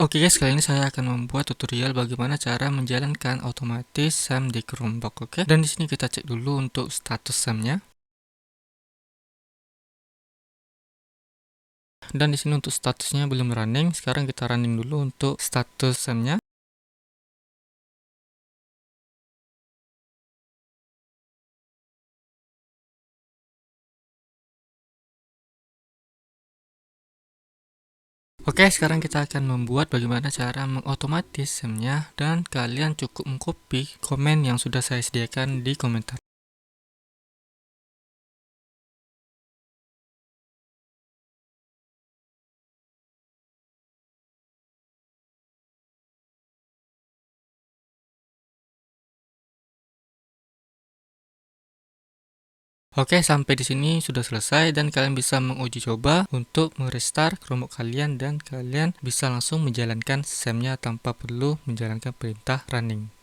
Oke guys, kali ini saya akan membuat tutorial bagaimana cara menjalankan otomatis SAM di Chromebook. Oke, dan di sini kita cek dulu untuk status SAM-nya. Dan di sini untuk statusnya belum running. Sekarang kita running dulu untuk status SAM-nya. Oke, sekarang kita akan membuat bagaimana cara mengotomatis SAM-nya, dan kalian cukup mengcopy komen yang sudah saya sediakan di komentar. Oke, sampai di sini sudah selesai dan kalian bisa menguji coba untuk merestart Chromebook kalian dan kalian bisa langsung menjalankan SAM-nya tanpa perlu menjalankan perintah running.